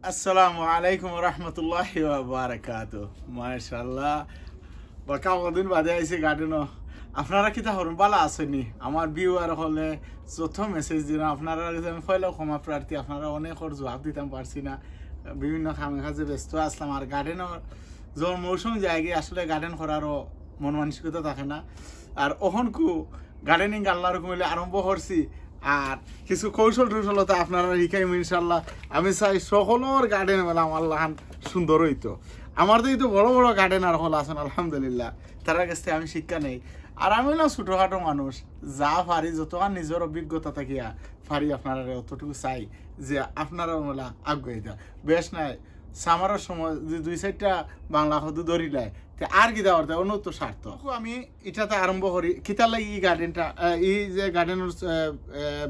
আসসালামু আলাইকুম রহমতুল্লাহি ওয়া বারাকাতুহু। মাশাআল্লাহ বাকা কদিন বাদে আইছে গার্ডেনও। আপনারা কিতা হরুন বালা আসেনি? আমার ভিউয়ার হলে যত মেসেজ দিন আপনারা আমি ফয়লা ক্ষমা প্রার্থী। আপনারা অনেক জবাব দিতাম পারছি না, বিভিন্ন কামে কাজে ব্যস্ত আসলাম। আর গার্ডেনের যখন মৌসুম জায়গায় আসলে গার্ডেন করারও মন মানসিকতা থাকে না। আর অহনকু গার্ডেনিং আল্লাহর কমিলে আরম্ভ করছি। আর কিছু কৌশল টৌশলতা আপনারা শিখাইম ইনশাল্লাহ। আমি চাই সকলের গার্ডেন বেলা আমার লাহান সুন্দর হইতো। আমার তো এই বড় বড় গার্ডেন আর হল আছেন আলহামদুলিল্লাহ, তার কাছ থেকে আমি শিক্ষা নেই। আর আমি না ছোটোখাটো মানুষ, যা পারি যতক্ষণ নিজের অভিজ্ঞতা থাকিয়া পারি আপনারা অতটুকু চাই যে আপনারা মেলা আগ্রহী দেওয়া বেশ নাই। সামারের সময় যে 2-4টা বাংলা হদু ধরিলায় আর কি দেওয়ার দেয় অন্য তো স্বার্থ। আমি এটাতে আরম্ভ করি কিতার লাগে এই গার্ডেনটা, এই যে গার্ডেনের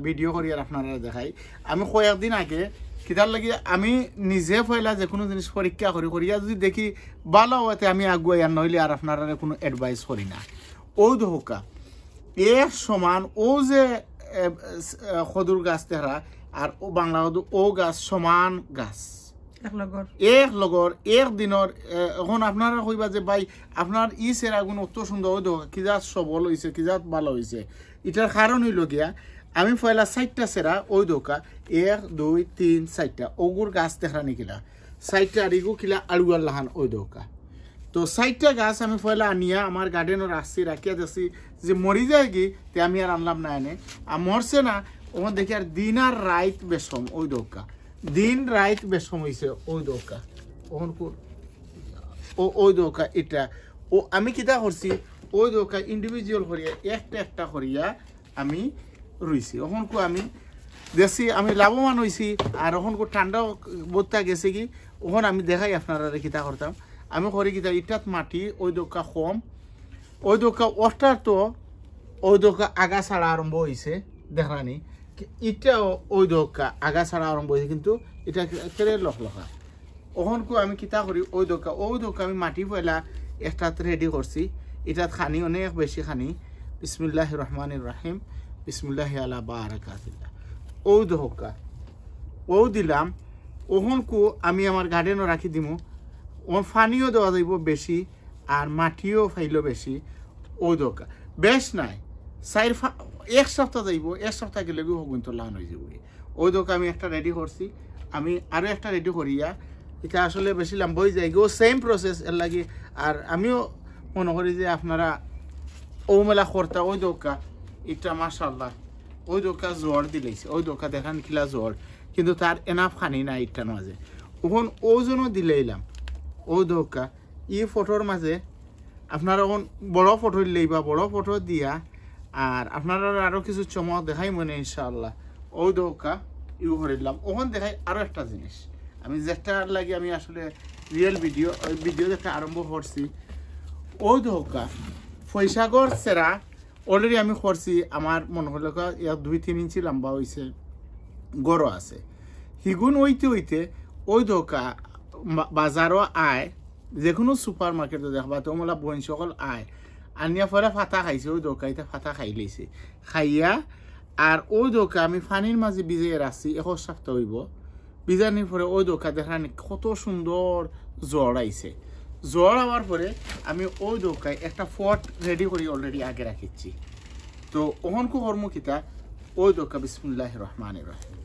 ভিডিও করি আর আপনারা দেখাই। আমি কয়েকদিন আগে কিতার লাগে আমি নিজে পয়লা যে কোনো জিনিস পরীক্ষা করিয়া যদি দেখি ভালো হতে আমি আগুয়াই, আর নইলে আর আপনারা কোনো অ্যাডভাইস করি না। ও ধোকা এক সমান ও যে খদুর গাছ তেহরা আর ও বাংলা হদু ও গাছ সমান গাছ এক লগর এক দিনের। এখন আপনারা কইবা যে ভাই আপনার ই সেরাগুন অত সুন্দর হইতো, কি জাত সবল হয়েছে, কি জাত ভালো হয়েছে। এটার কারণ হইল গিয়া আমি পয়লা 4টা সেরা ওই দোকা 1 2 3 4টা ওগুর গাছ দেখা নিকিলা 4টা আরিগু কিলা আলুয়ার লাহান ওই দোকা। তো 4টা গাছ আমি পয়লা আনিয়া আমার গার্ডেনের আসছি রাখিয়া দেখছি যে মরি যায় কি, তে আমি আর আনলাম না এনে। আর মরছে না ওখান দেখি আর দিন আর রাইত বেশম ওই দোকা, দিন রাইত বেশম হয়েছে ওই দোকা। ওখান ওই দোকা এটা ও আমি কিতা করছি ওই দোকা ইন্ডিভিজুয়াল করিয়া একটা একটা করিয়া আমি রইছি। ওখানকু আমি দেখছি আমি লাভবান হয়েছি। আর ওখানকু ঠান্ডা বোধটা গেছে কি, ওখান আমি দেখাই আপনারা কিতা করতাম। আমি করি কিতা ইটাত মাটি ওই দোকা কম, ওই দোকা অষ্টার তো ওই দোকা আগা ছাড়া আরম্ভ হয়েছে দেখানি। ইটাও ওই দোকা আগা ছাড়া আরম্ভ হয়েছে, কিন্তু এটা কেড়ে লখলখা। ওখানকু আমি কিতা করি ওই দোকা আমি মাটি পয়লা একটা রেডি করছি। এটাত খানি অনেক বেশি খানি। বিসমিল্লাহির রহমানির রহিম, বিসমিল্লাহি আলা বারাকাতিল্লাহ। ও দোকা ও দিলাম। ওখানকু আমি আমার গার্ডেনও রাখি দিমু। ওর ফানিও দেওয়া যাইব বেশি আর মাটিও ফাইল বেশি। ও দোকা বেশ নাই 1 সপ্তাহ যাইব, 1 সপ্তাহ গেলে কিন্তু লান হয়ে যাব। ওই দোকা আমি একটা রেডি করছি। আমি আরও একটা রেডি করিয়া এটা আসলে বেশি লম্বা হয়ে যায় গো, সেম প্রসেস এর লাগে। আর আমিও মনে করি যে আপনারা ও মেলা করতা ওই দোকা এটা মাশাআল্লাহ ওই দোকা জ্বর দিলেছে। ওই দোকা দেখান খিলা জ্বর, কিন্তু তার এনাফ খানি না ইটার মাঝে। ওখন ওজনও দিলেইলাম ওই দোকা ই ফটোর মাঝে। আপনারা এখন বড় ফটো লইবা, বড় ফটো দিয়া। আর আপনারা আরও কিছু চমক দেখাই মনে ইনশাআল্লাহ। ওই দোকা ইউ করিলাম। ওখান দেখাই আরও একটা জিনিস আমি যেটার লাগে আমি আসলে রিয়েল ভিডিও ওই ভিডিও দেখা আরম্ভ করছি। ওই দোকা ফৈসাগর সেরা অলরেডি আমি করছি। আমার মনে হলো 2-3 ইঞ্চি লম্বা হয়েছে, গড় আছে। হিগুন হইতে ওই দোকা বাজারও আয়, যে কোনো সুপার মার্কেটে দেখবা তো মোলা বইন সকল আয় আনিয়া পরে ফাটা খাইছে। ওই দোকা এটা ফাটা খাই লইছে খাইয়া। আর ওই দোকা আমি পানির মাঝে ভিজিয়ে রাখছি 1 সপ্তাহ হইব। ভিজানির পরে ওই দোকা দেখানি কত সুন্দর জ্বর আইছে। জ্বর হওয়ার পরে আমি ওই দোকায় একটা ফট রেডি করি অলরেডি আগে রাখিছি। তো ওহনকু কর্মকিতা ওই দোকা বিসমিল্লাহির রহমানির রহিম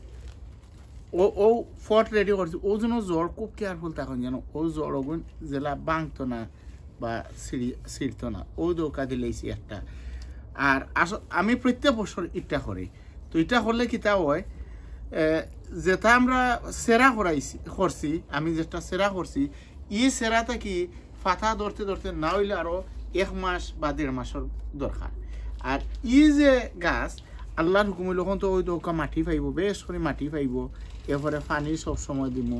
ও ফট রেডি করছি। ও যেন জ্বর খুব কেয়ারফুল তখন যেন ও জ্বর ওগুন জেলা বাংতো না বা ছিঁড়তো না। ও দোকা দিলেছি একটা। আর আমি প্রত্যেক বছর ইটা করি। তো ইটা করলে কিতা হয়, যেটা আমরা সেরা করছি আমি যেটা সেরা করছি ই সেরাটা কি ফাতা ধরতে না হইলে আরও 1 মাস বা 1.5 মাসের দরকার। আর ই যে গাছ আল্লাহর হুকুম হইল তো ওই দোকা মাটি পাইব, বেশ করে মাটি পাইব। এরপরে পানি সবসময় দিমু।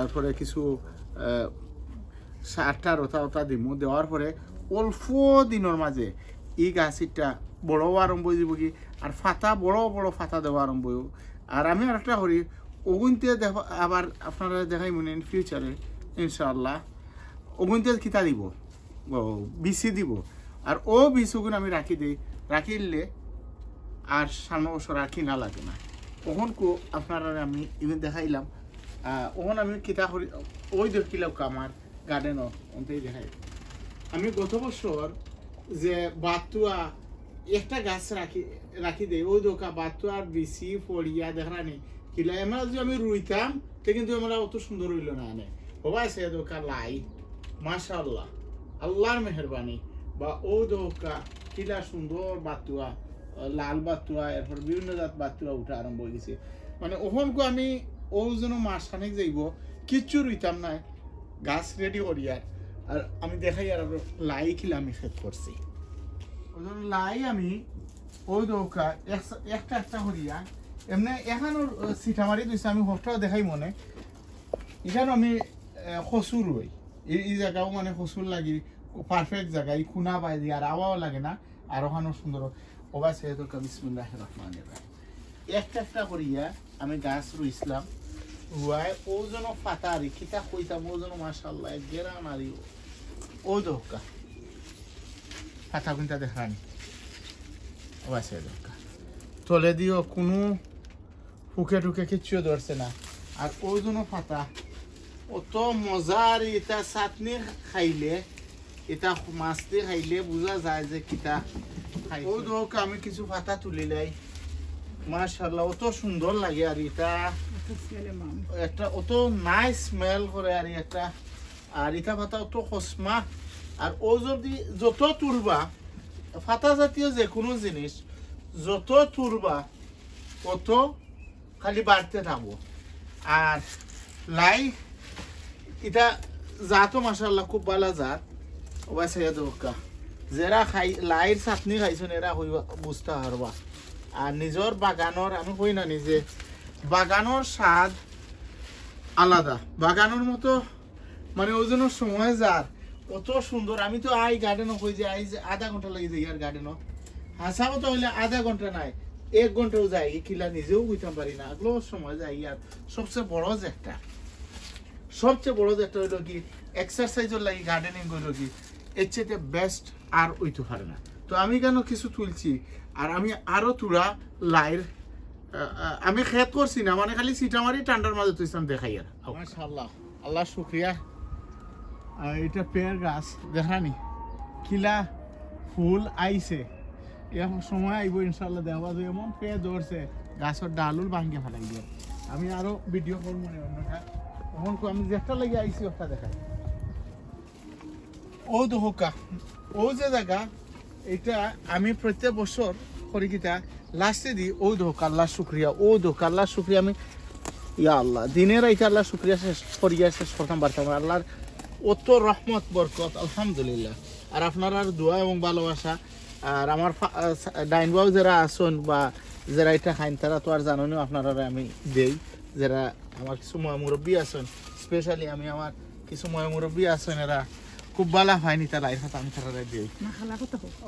এরপরে কিছু সারটা রতা দিমু। দেওয়ার পরে অল্প দিনের মাঝে এই গাছটা বড় আরম্ভ হয়ে যাব কি, আর ফাতা বড় বড় ফাতা দেওয়া আরম্ভ হইব। আর আমি আর একটা করি ওগুনতে আবার আপনারা দেখাই মনে ফিউচারে ইনশাআল্লাহ ওগুনতে কিতা দিব বিসি দিব। আর ও বিসুগুন আমি রাখিলে আর 7 বছর আর কিনা লাগে না। তখন আপনারা আমি ইভেন দেখাইলাম ওখানে আমি কিতা করি ওই দেখিলাম আমার গার্ডেনও ওনতেই দেখাই আমি গত বছর যে বাতুয়া একটা গাছ রাখি দেয় ওই দোকা বাতুয়ার বেশি ফড়িয়া দেখানি কিলা আমরা যদি আমি রুইতাম তে কিন্তু আমরা অত সুন্দর হইল না আনে সবাই সে দোকা লাই মাশাআল্লাহ আল্লাহর মেহরবানি বা ও দোকা কিলা সুন্দর বাতুয়া লাল বাতুয়া এরপর বিভিন্ন জাত বাতুয়া উঠা আরম্ভ হয়ে গেছে মানে ওখানকু আমি ও যেন মাস খানেক যাইব কিচ্ছু রুইতাম না গাছ রেডি করিয়ার আর আমি দেখাই আর লাই খিলা আমি খেত করছি লাই আমি ওই দৌকা একটা একটা করিয়া এমনি এখানো সিটা মারি দিয়েছি আমি হঠাৎ দেখাই মনে এখানে আমি কচু রই এই জায়গাও মানে কচুর লাগি পারফেক্ট জায়গা এই খুনা পাই দিয়ে আর আওয়াও লাগে না আর ওখানেও সুন্দর ওবা সে দৌকা বিসমিল্লাহির রহমানির রহিম একটা একটা করিয়া আমি গাছ রুইছিলাম রুয়াই ও যেন ফাতারি কিতা কইতাম ও যেন মাশাআল্লাহ গেরা মারি ও দৌকা ফাতা কিন্তু দেখানি ওবা সে দৌকা তলে দিও কোনো ফুকে টুকে কিচ্ছু ধরছে না আর ও যেন ফাতা অত মজার এটা চাটনি খাইলে এটা মাছ দিয়ে খাইলে বোঝা যায় যে কিতা ও দৌকা আমি কিছু ফাতা তুলিলাই মাশাআল্লাহ অত সুন্দর লাগে আর এটা একটা অত নাইস স্মেল করে আর একটা আর এটা ফাতা অত খসমা আর ও যদি যত তুলবা ফাতা জাতীয় যে কোনো জিনিস যত তুলবা তত খালি বাড়তে থাকবো আর লাই এটা জাতও মাশাআল্লাহ খুব ভালো জাত ওবা সাইয়া দোকা যারা খাই লাইর চাটনি খাইছেন এরা হইবা বুঝতে পারবা আর নিজের বাগানোর আমি কই না নিজে বাগানোর স্বাদ আলাদা বাগানোর মতো মানে ওই জন্য সময় যার অত সুন্দর আমি তো আই গার্ডেনও কই যে আই যে আধা ঘন্টা লাগে যাই আর গার্ডেনও হাসাও তো হইলে আধা ঘন্টা নাই 1 ঘন্টাও যাই কিলা নিজেও কইতাম পারি না আগলো সময় যাই আর সবচেয়ে বড় যেটা হইলো কি এক্সারসাইজের লাগি গার্ডেনিং হইলো কি এর চেয়ে বেস্ট আর ওইতে পারে না তো আমি কেন কিছু তুলছি আর আমি আরো তুলা লাইর আমি খেত করছি না মানে খালি সিটামারি ঠান্ডার মাঝে তুইছিলাম দেখাই আর মাশাআল্লাহ আল্লাহ শুকরিয়া এটা পেয়ার গাছ দেখানি কিলা ফুল আইছে এখন সময় আইব ইনশাআল্লাহ দেওয়া যায় এমন পেয়ে ধরছে গাছের ডালুল ভাঙ্গে ফেলাই দিয়ে আমি আরো ভিডিও করব মনে অন্যটা এখন আমি যেটা লাগে আইছি ওটা দেখাই ও দোকা ও যে জায়গা এটা আমি প্রত্যেক বছর করি কিতা লাস্টে দিই ও দোকা আল্লাহ শুকরিয়া ও দোকা আল্লাহ শুকরিয়া আমি ইয়া আল্লাহ দিনের আইতে আল্লাহ শুকরিয়া শেষ করিয়া শেষ করতাম পারতাম আল্লাহর অত রহমত বরকত আলহামদুলিল্লাহ আর আপনার আর দোয়া এবং ভালোবাসা আর আমার ডাইনবাও যারা আসুন বা যারা এটা খাইন তারা তো আর জানেনও আপনারা আমি দেই যারা আমার কিছু মুরব্বী আছেন স্পেশালি আমি আমার কিছু মুরব্বী আছেন এরা খুব ভালো হয়নি তারা এই কথা আমি তারা দিই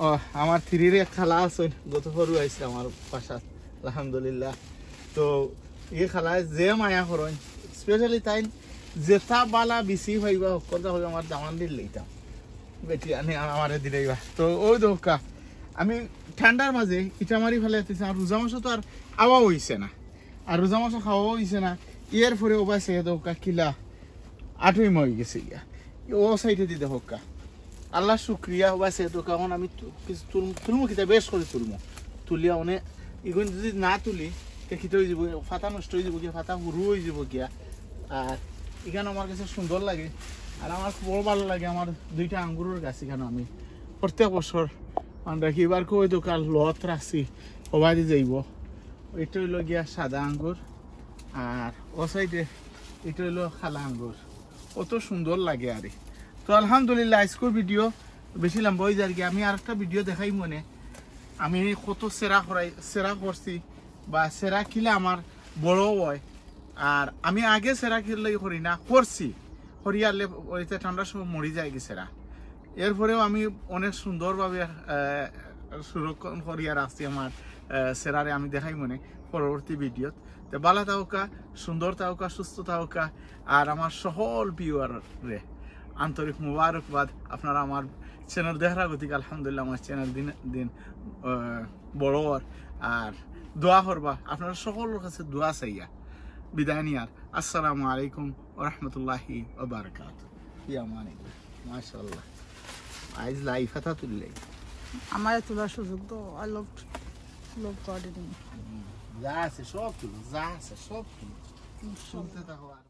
ও আমার থ্রির এক খালা আছেন গত সরু আইসে আমার বাসাত আলহামদুলিল্লাহ তো এই খালায় যে মায়া করেন স্পেশালি তাই যেটা বালা বেশি হইবা কথা হইবা আমার দামান দিল লইতাম বেটি আনি আমার দিলেইবা তো ওই দোকা আমি ঠান্ডার মাঝে ইটা মারি ফেলে আর রোজা মাসও তো আর আওয়া হইছে না আর রোজা মাসও খাওয়াও হইছে না এর পরে ওবা সে দোকা কিলা আঠুই মই গেছে গিয়া ও সাইডে দিতে হোকা আল্লাহ শুক্রিয়া ওবা সে দোকা এখন আমি কিছু তুলমু কিতা বেশ করে তুলিয়া অনেক এগুলো যদি না তুলি খিতে হয়ে যাব ফাতা নষ্ট হয়ে যাব গিয়া ফাতা হুরু হয়ে যাব গিয়া আর এখানে আমার কাছে সুন্দর লাগে আর আমার খুব ভালো লাগে আমার 2টা আঙ্গুরের গাছ এখানে আমি প্রত্যেক বছর মানে রাখি এবার ওই দোকান লত রাখছি সবাই দিয়ে যাইব এটা হইল গিয়া সাদা আঙ্গুর আর ও সাইডে এটা হইল খালা আঙ্গুর অত সুন্দর লাগে আরে তো আলহামদুলিল্লাহ আজকের ভিডিও বেশি লম্বা হয়ে যায় আর কি আমি আর একটা ভিডিও দেখাই মনে আমি কত সেরা করছি বা সেরা খিলে আমার বড় হয় আর আমি আগে সেরা খিলে করি না করছি হরিয়ালে ওইতে ঠান্ডার সময় মরি যায় কি সেরা এরপরেও আমি অনেক সুন্দরভাবে সুরক্ষণ করিয়া রাখছি আমার সেরারে আমি দেখাই মনে পরবর্তী ভিডিওত তো ভালো থাকা সুন্দর থাকা সুস্থ থাকা আর আমার সকল ভিউয়ারে আন্তরিক মুবারকবাদ আপনারা আমার চ্যানেল দেখার গতিকে আলহামদুলিল্লাহ আমার চ্যানেল দিন বড় আর দোয়া করবা আপনারা সকলের কাছে দোয়া চাইয়া বিদায় নিয়ার। আসসালামু আলাইকুম ওয়া রাহমাতুল্লাহি ওয়া বারাকাতুহু। ইয়া মানিল্লাহ মাশাআল্লাহ আইজ লাইফ হাতা তুললে আমার তোলার সুযোগ তো আই লাভ গার্ডেনিং যা আছে সব তুলো, যা আছে সব তুলো, শুনতে থাকো আর